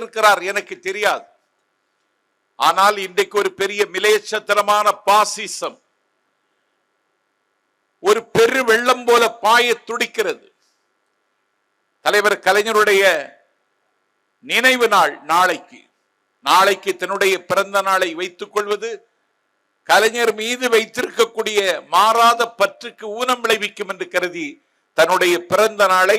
வைத்திருக்கிறார் எனக்கு தெரியாது. ஆனால் இன்றைக்கு ஒரு பெரிய மிலேச்சத்தனமான பாசிசம் ஒரு பெரு வெள்ளம் போல பாய துடிக்கிறது. தலைவர் கலைஞருடைய நினைவு நாள் நாளைக்கு தன்னுடைய பிறந்த நாளை வைத்துக் கொள்வது கலைஞர் மீது வைத்திருக்கக்கூடிய மாறாத பற்றுக்கு ஊனம் விளைவிக்கும் என்று கருதி தன்னுடைய பிறந்த நாளை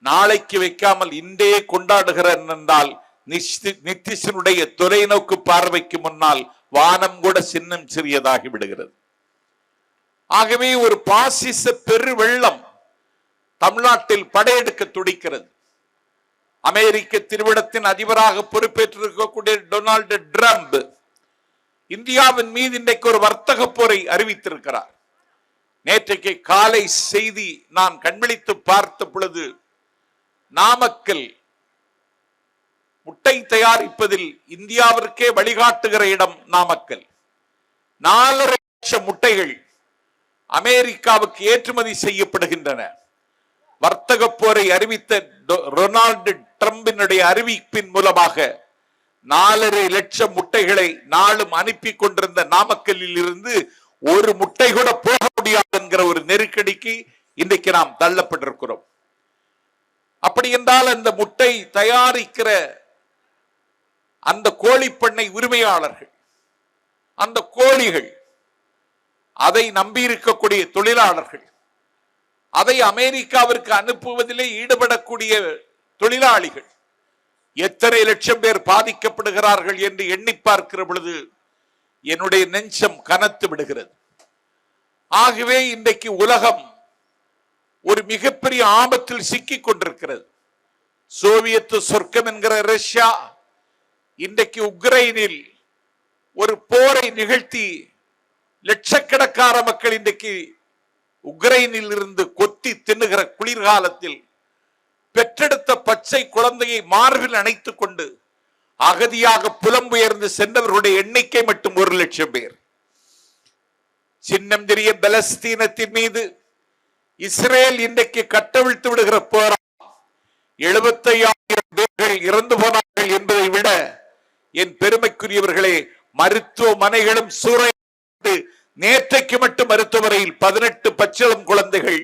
நாளைக்கு வைக்காமல் இன்றே கொண்டாடுகிறார் என்றால் நிதிஷனுடைய தொலைநோக்கு பார்வைக்கு முன்னால் வானம் கூட சின்னம் சிறியதாகி விடுகிறது. ஆகவே ஒரு பாசிச பெரு வெள்ளம் தமிழ்நாட்டில் படையெடுக்க துடிக்கிறது. அமெரிக்க திருவிடத்தின் அதிபராக பொறுப்பேற்றிருக்கக்கூடிய டொனால்டு டிரம்ப் இந்தியாவின் மீது இன்றைக்கு ஒரு வர்த்தக போரை அறிவித்திருக்கிறார். நேற்றைக்கு காலை செய்தி நான் கண்விழித்து பார்த்த பொழுது நாமக்கல் முட்டை தயாரிப்பதில் இந்தியாவிற்கே வழிகாட்டுகிற இடம் நாமக்கல். 4.5 லட்சம் முட்டைகள் அமெரிக்காவுக்கு ஏற்றுமதி செய்யப்படுகின்றன. வர்த்தக போரை அறிவித்த டொனால்டு டிரம்பினுடைய அறிவிப்பின் மூலமாக 4.5 லட்சம் முட்டைகளை நாளும் அனுப்பி கொண்டிருந்த நாமக்கல்லில் இருந்து ஒரு முட்டை கூட போக முடியாது என்கிற ஒரு நெருக்கடிக்கு இன்றைக்கு நாம் தள்ளப்பட்டிருக்கிறோம். அப்படி என்றால் அந்த முட்டை தயாரிக்கிற அந்த கோழிப்பண்ணை உரிமையாளர்கள், அந்த கோழிகள், அதை நம்பியிருக்கக்கூடிய தொழிலாளர்கள், அதை அமெரிக்காவிற்கு அனுப்புவதிலே ஈடுபடக்கூடிய தொழிலாளிகள் எத்தனை லட்சம் பேர் பாதிக்கப்படுகிறார்கள் என்று எண்ணி பார்க்கிற பொழுது என்னுடைய நெஞ்சம் கனத்து விடுகிறது. ஆகவே இன்றைக்கு உலகம் ஒரு மிகப்பெரிய ஆபத்தில் சிக்கிக் கொண்டிருக்கிறது. சோவியத் சொர்க்கம் என்கிற ரஷ்யா இன்றைக்கு உக்ரைனில் ஒரு போரை நிகழ்த்தி லட்சக்கணக்கான மக்கள் இன்றைக்கு உக்ரைனில் இருந்து கொத்தி தின்னுகிற குளிர்காலத்தில் பெற்றெடுத்த பச்சை குழந்தையை மார்பில் அணைத்துக் கொண்டு அகதியாக புலம்பெயர்ந்து சென்றவர்களுடைய எண்ணிக்கை மட்டும் 1 லட்சம் பேர். சின்னம் தெரிய பலஸ்தீனத்தின் மீது இஸ்ரேல் இன்றைக்கு கட்டவிழ்த்து விடுகிற போரா 75,000 பேர்கள் இறந்து போனார்கள் என்பதை விட என் பெருமைக்குரியவர்களே, மருத்துவமனைகளும் சூறையாட்டு நேற்றைக்கு மட்டும் மருத்துவமனையில் 18 பச்சிளம் குழந்தைகள்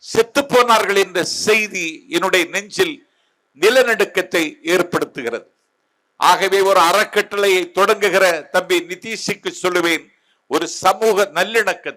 செத்து போனார்கள் என்ற செய்தி என்னுடைய நெஞ்சில் நிலநடுக்கத்தை ஏற்படுத்துகிறது. ஆகவே ஒரு அறக்கட்டளையை தொடங்குகிற தம்பி நிதிஷுக்கு சொல்லுவேன், ஒரு சமூக நல்லிணக்கத்தை